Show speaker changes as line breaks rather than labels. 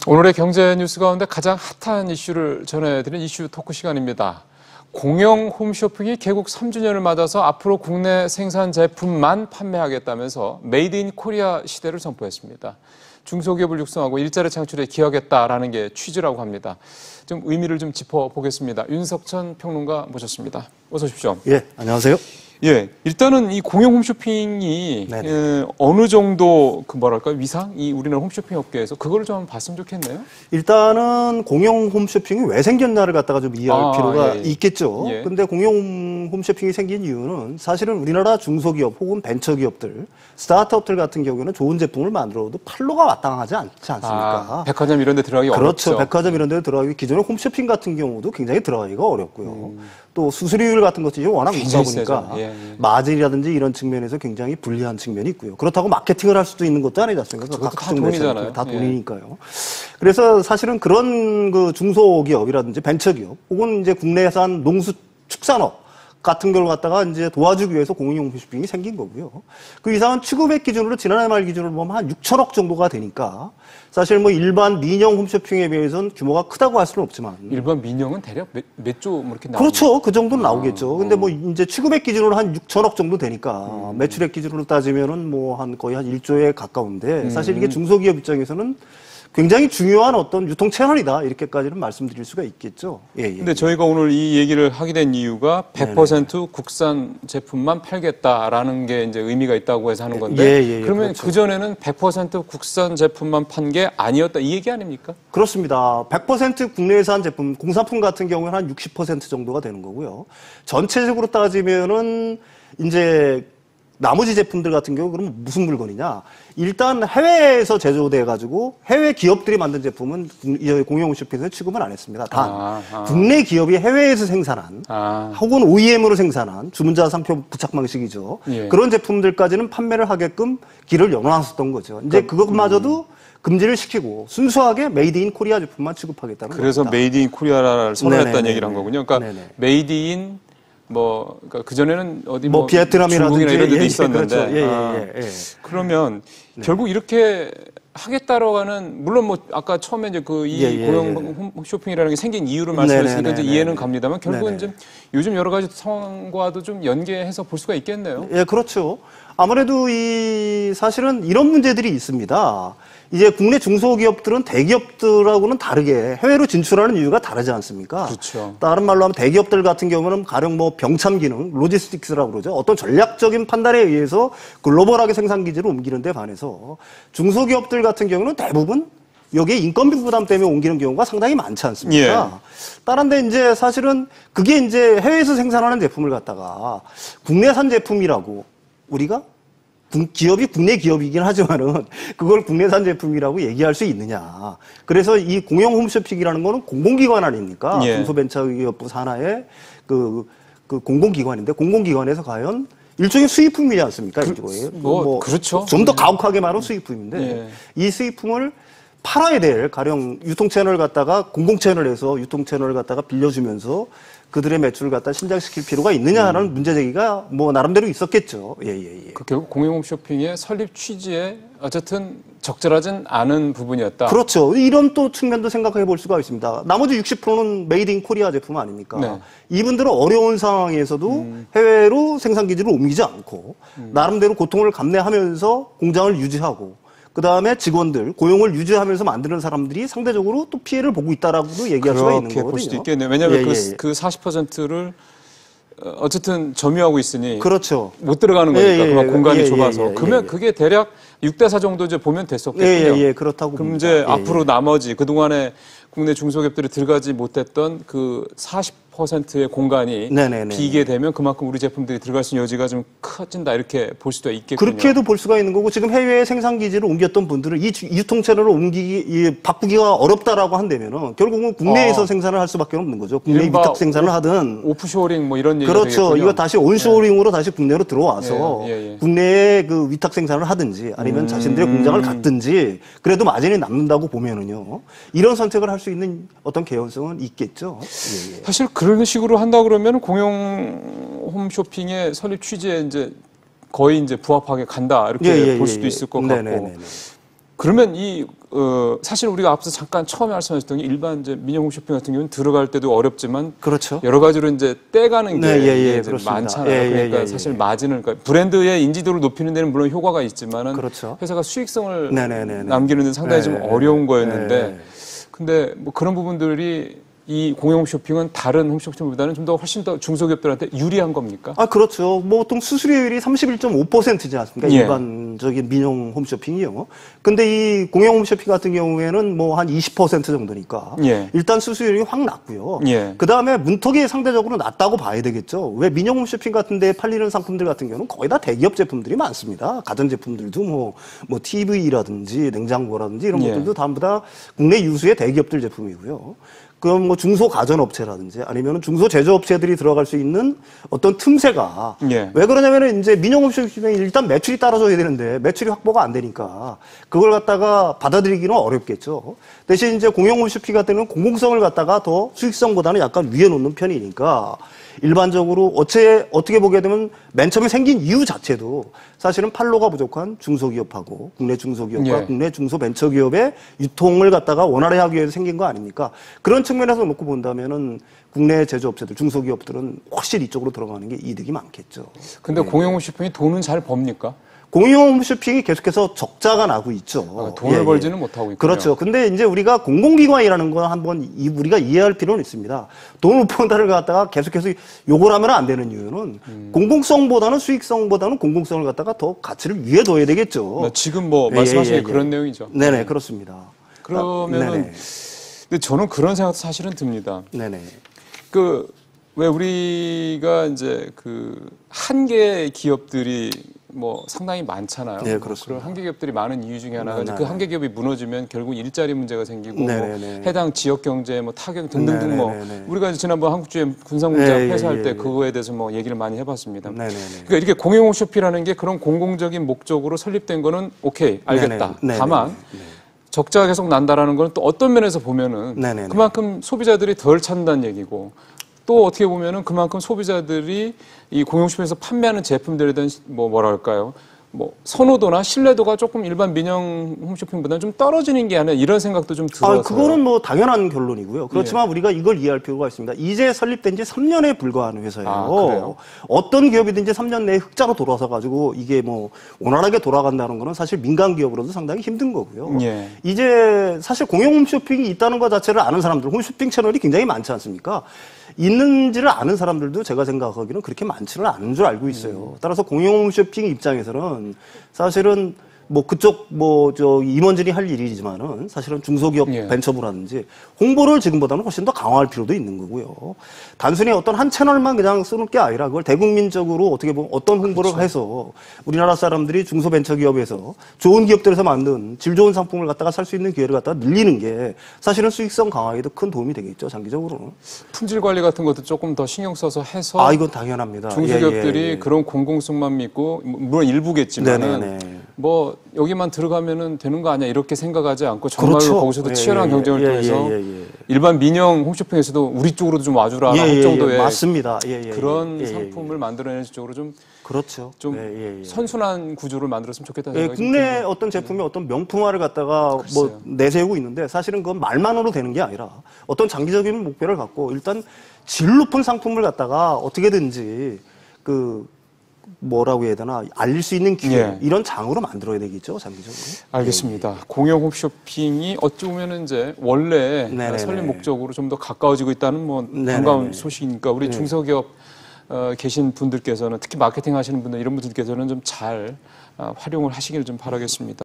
오늘의 경제 뉴스 가운데 가장 핫한 이슈를 전해드리는 이슈 토크 시간입니다. 공영 홈쇼핑이 개국 3주년을 맞아서 앞으로 국내 생산 제품만 판매하겠다면서 메이드 인 코리아 시대를 선포했습니다. 중소기업을 육성하고 일자리 창출에 기여하겠다라는 게 취지라고 합니다. 좀 의미를 좀 짚어보겠습니다. 윤석천 평론가 모셨습니다. 어서 오십시오.
예, 안녕하세요.
예, 일단은 이 공영 홈쇼핑이 어느 정도 위상이 우리나라 홈쇼핑 업계에서 그걸 좀 봤으면 좋겠네요.
일단은 공영 홈쇼핑이 왜 생겼나를 갖다가 좀 이해할 필요가 있겠죠.
예.
근데 공영 홈쇼핑이 생긴 이유는 사실은 우리나라 중소기업 혹은 벤처기업들, 스타트업들 같은 경우에는 좋은 제품을 만들어도 판로가 마땅하지 않지 않습니까?
백화점 이런 데 들어가기
그렇죠.
어렵죠.
백화점 이런 데 들어가기 기존의 홈쇼핑 같은 경우도 굉장히 들어가기가 어렵고요. 또 수수료율 같은 것들이 워낙 높다 보니까 마진이라든지 이런 측면에서 굉장히 불리한 측면이 있고요. 그렇다고 마케팅을 할 수도 있는 것도 아니지 않습니까?
다 돈이잖아요.
다 돈이니까요. 그래서 사실은 그런 그 중소기업이라든지 벤처기업 혹은 이제 국내산 농수축산업 같은 걸 갖다가 이제 도와주기 위해서 공영 홈쇼핑이 생긴 거고요. 그 이상은 취급액 기준으로 지난해 말 기준으로 보면 한 6천억 정도가 되니까 사실 뭐 일반 민영 홈쇼핑에 비해서는 규모가 크다고 할 수는 없지만
일반 민영은 대략 몇 조 이렇게 나오죠?
그렇죠. 그 정도는 나오겠죠. 근데 뭐 이제 취급액 기준으로 한 6천억 정도 되니까 매출액 기준으로 따지면은 뭐 한 거의 한 1조에 가까운데 사실 이게 중소기업 입장에서는 굉장히 중요한 어떤 유통 채널이다. 이렇게까지는 말씀드릴 수가 있겠죠.
근데 저희가 오늘 이 얘기를 하게 된 이유가 100% 국산 제품만 팔겠다라는 게 이제 의미가 있다고 해서 하는 건데 그러면
그렇죠.
그전에는 100% 국산 제품만 판 게 아니었다 이 얘기 아닙니까?
그렇습니다. 100% 국내산 제품, 공산품 같은 경우는 한 60% 정도가 되는 거고요. 전체적으로 따지면은 이제 나머지 제품들 같은 경우 그러면 무슨 물건이냐? 일단 해외에서 제조돼 가지고 해외 기업들이 만든 제품은 공영 홈쇼핑에서 취급은 안 했습니다. 단 국내 기업이 해외에서 생산한 혹은 OEM으로 생산한 주문자 상표 부착 방식이죠. 그런 제품들까지는 판매를 하게끔 길을 열어놨었던 거죠. 이제 그것마저도 금지를 시키고 순수하게 메이드 인 코리아 제품만 취급하겠다는 겁니다.
그래서 메이드 인 코리아를 선언했다는 얘기를 한 거군요. 그러니까 메이드 인 그러니까 그전에는 어디
비에트남이라든지
이런 데도 있었는데.
그렇죠.
그러면 결국 이렇게 하겠다라고 하는, 물론 뭐 아까 처음에 이제 이 공영 홈쇼핑이라는 게 생긴 이유를 말씀하셨으니까 이제 이해는 갑니다만 결국은 이제 요즘 여러 가지 상황과도 좀 연계해서 볼 수가 있겠네요.
예, 그렇죠. 아무래도 사실은 이런 문제들이 있습니다. 이제 국내 중소기업들은 대기업들하고는 다르게 해외로 진출하는 이유가 다르지 않습니까?
그렇죠.
다른 말로 하면 대기업들 같은 경우는 가령 뭐 병참 기능, 로지스틱스라고 그러죠. 어떤 전략적인 판단에 의해서 글로벌하게 생산 기지를 옮기는 데 반해서 중소기업들 같은 경우는 대부분 여기에 인건비 부담 때문에 옮기는 경우가 상당히 많지 않습니까? 다른데 이제 사실은 그게 이제 해외에서 생산하는 제품을 갖다가 국내산 제품이라고 우리가 기업이 국내 기업이긴 하지만은 그걸 국내산 제품이라고 얘기할 수 있느냐. 그래서 이 공영 홈쇼핑이라는 거는 공공기관 아닙니까? 중소벤처기업부 산하의 그 공공기관인데 공공기관에서 과연 일종의 수입품이지 않습니까?
그렇죠.
좀 더 가혹하게 말하면 수입품인데 이 수입품을 팔아야 될 가령 유통채널을 갖다가 공공채널에서 유통채널을 갖다가 빌려주면서 그들의 매출을 갖다 신장시킬 필요가 있느냐 하는 문제제기가 뭐 나름대로 있었겠죠.
결국 공영 홈쇼핑의 설립 취지에 어쨌든 적절하진 않은 부분이었다.
그렇죠. 이런 또 측면도 생각해 볼 수가 있습니다. 나머지 60%는 메이드 인 코리아 제품 아닙니까? 이분들은 어려운 상황에서도 해외로 생산 기지를 옮기지 않고 나름대로 고통을 감내하면서 공장을 유지하고 그다음에 직원들, 고용을 유지하면서 만드는 사람들이 상대적으로 또 피해를 보고 있다라고도 얘기할 수가 있는 거거든요.
그렇게 볼 수도 있겠네요. 왜냐하면 그 40%를 어쨌든 점유하고 있으니
그렇죠.
못 들어가는 거니까 그만 공간이 좁아서. 그러면 그게 대략 6대4 정도 이제 보면 됐었겠군요.
그렇다고
그럼
봅니다.
이제 앞으로 나머지 그동안에 국내 중소기업들이 들어가지 못했던 그 40%의 공간이 비게 되면 그만큼 우리 제품들이 들어갈 수 있는 여지가 좀 커진다 이렇게 볼 수도 있겠군요.
그렇게도 볼 수가 있는 거고 지금 해외에 생산 기지를 옮겼던 분들은 이 유통 채널을 바꾸기가 어렵다라고 한다면은 결국은 국내에서 생산을 할 수밖에 없는 거죠. 국내 위탁 생산을 하든
오프쇼링 뭐 이런 얘기가
그렇죠.
되겠군요.
이거 다시 온쇼링으로 다시 국내로 들어와서 국내에 그 위탁 생산을 하든지 아니면 자신들의 공장을 갖든지 그래도 마진이 남는다고 보면은요. 이런 선택을 할 수 있는 어떤 개연성은 있겠죠.
사실 그런 식으로 한다 그러면 공영 홈쇼핑의 설립 취지에 이제 거의 이제 부합하게 간다 이렇게 볼 수도 있을 것 같고. 그러면 이 사실 우리가 앞서 잠깐 처음에 말씀하셨던 게 일반 이제 민영 홈쇼핑 같은 경우는 들어갈 때도 어렵지만
그렇죠.
여러 가지로 이제 떼가는 게
네,
이제
그렇습니다.
많잖아요. 그러니까 사실 마진을 그러니까 브랜드의 인지도를 높이는 데는 물론 효과가 있지만은
그렇죠.
회사가 수익성을
네네네네.
남기는 데 상당히 좀 어려운 거였는데
네.
근데 뭐 그런 부분들이 이 공영 홈쇼핑은 다른 홈쇼핑보다는 좀 더 훨씬 더 중소기업들한테 유리한 겁니까?
아, 그렇죠. 뭐 보통 수수료율이 31.5%지 않습니까?
예.
일반적인 민영 홈쇼핑이요. 근데 이 공영 홈쇼핑 같은 경우에는 뭐 한 20% 정도니까
예.
일단 수수료율이 확 낮고요.
예.
그다음에 문턱이 상대적으로 낮다고 봐야 되겠죠. 왜 민영 홈쇼핑 같은 데 팔리는 상품들 같은 경우는 거의 다 대기업 제품들이 많습니다. 가전 제품들도 뭐 TV라든지 냉장고라든지 이런
예.
것들도 전부 다 국내 유수의 대기업들 제품이고요. 그럼 뭐 중소 가전업체라든지 아니면 중소 제조업체들이 들어갈 수 있는 어떤 틈새가
예.
왜 그러냐면은 이제 민영홈쇼핑이 일단 매출이 따라줘야 되는데 매출이 확보가 안 되니까 그걸 갖다가 받아들이기는 어렵겠죠. 대신 이제 공영홈쇼핑 같은 경우는 공공성을 갖다가 더 수익성보다는 약간 위에 놓는 편이니까 일반적으로 어떻게 보게 되면 맨 처음에 생긴 이유 자체도 사실은 판로가 부족한 중소기업하고 국내 중소기업과
예.
국내 중소벤처기업의 유통을 갖다가 원활히 하기 위해서 생긴 거 아닙니까? 그런 측면에서 놓고 본다면은 국내 제조업체들, 중소기업들은 훨씬 이쪽으로 들어가는 게 이득이 많겠죠.
근데 공영 홈쇼핑이 돈은 잘 법니까?
공용 쇼핑이 계속해서 적자가 나고 있죠.
돈을 벌지는 못하고 있군요.
그렇죠. 근데 이제 우리가 공공기관이라는 건 한번 우리가 이해할 필요는 있습니다. 돈을 못 번다를 갖다가 계속해서 욕을 하면 안 되는 이유는 공공성보다는 수익성보다는 공공성을 갖다가 더 가치를 위에 둬야 되겠죠.
지금 뭐 말씀하신 게 그런 내용이죠.
네네, 그렇습니다.
그러면은
네네.
근데 저는 그런 생각도 사실은 듭니다.
네네.
왜 우리가 이제 한 개의 기업들이 뭐 상당히 많잖아요.
네, 그렇습니다.
그런 한계 기업들이 많은 이유 중에 하나가
네네.
그 한계 기업이 무너지면 결국 일자리 문제가 생기고 뭐
네네네.
해당 지역 경제 뭐 타격 등등등 뭐
네네네.
우리가 지난번 한국주의 군사공장
네,
폐사할
예,
때
예.
그거에 대해서 뭐 얘기를 많이 해봤습니다.
네네네.
그러니까 이렇게 공영 홈쇼핑이라는 게 그런 공공적인 목적으로 설립된 거는 오케이 알겠다.
네네네.
다만
네네.
적자가 계속 난다라는 건 또 어떤 면에서 보면은
네네네.
그만큼 소비자들이 덜 찾는다는 얘기고 또 어떻게 보면은 그만큼 소비자들이 이 공용식품에서 판매하는 제품들에 대한 뭐랄까요? 뭐 선호도나 신뢰도가 조금 일반 민영 홈쇼핑보다는 좀 떨어지는 게 아니라 이런 생각도 좀 들어서.
그거는 뭐 당연한 결론이고요. 그렇지만 우리가 이걸 이해할 필요가 있습니다. 이제 설립된 지 3년에 불과한 회사예요.
그래요?
어떤 기업이든지 3년 내에 흑자로 돌아서 가지고 이게 뭐 원활하게 돌아간다는 거는 사실 민간 기업으로도 상당히 힘든 거고요.
예.
이제 사실 공영 홈쇼핑이 있다는 것 자체를 아는 사람들, 홈쇼핑 채널이 굉장히 많지 않습니까? 있는지를 아는 사람들도 제가 생각하기는 그렇게 많지는 않은 줄 알고 있어요. 따라서 공영 홈쇼핑 입장에서는 사실은 뭐 그쪽 임원진이 할 일이지만은 사실은 중소기업
예.
벤처부라든지 홍보를 지금보다는 훨씬 더 강화할 필요도 있는 거고요. 단순히 어떤 한 채널만 그냥 쓰는 게 아니라 그걸 대국민적으로 어떻게 보면 어떤 홍보를
그렇죠.
해서 우리나라 사람들이 중소벤처기업에서 좋은 기업들에서 만든 질 좋은 상품을 갖다가 살 수 있는 기회를 갖다가 늘리는 게 사실은 수익성 강화에도 큰 도움이 되겠죠, 장기적으로는.
품질 관리 같은 것도 조금 더 신경 써서 해서
이건 당연합니다.
중소기업들이 그런 공공성만 믿고 물론 일부겠지만은
네네네.
뭐 여기만 들어가면은 되는 거 아니야 이렇게 생각하지 않고 정말로
그렇죠.
거기서도 치열한 경쟁을 통해서
예.
일반 민영 홈쇼핑에서도 우리 쪽으로도 좀 와주라 할 정도의
맞습니다.
그런 상품을 만들어내는 쪽으로
그렇죠.
좀 선순환 구조를 만들었으면 좋겠다는 생각이
국내
듭니다.
어떤 제품이 어떤 명품화를 갖다가
글쎄요.
뭐 내세우고 있는데 사실은 그건 말만으로 되는 게 아니라 어떤 장기적인 목표를 갖고 일단 질 높은 상품을 갖다가 어떻게든지 뭐라고 해야 되나 알릴 수 있는 기회
예.
이런 장으로 만들어야 되겠죠, 장기적으로.
알겠습니다. 공영 홈쇼핑이 어찌 보면 이제 원래
네네네.
설립 목적으로 좀 더 가까워지고 있다는 뭐
네네네.
반가운 소식이니까 우리 중소기업 계신 분들께서는 특히 마케팅 하시는 분들 이런 분들께서는 좀 잘 활용을 하시기를 좀 바라겠습니다.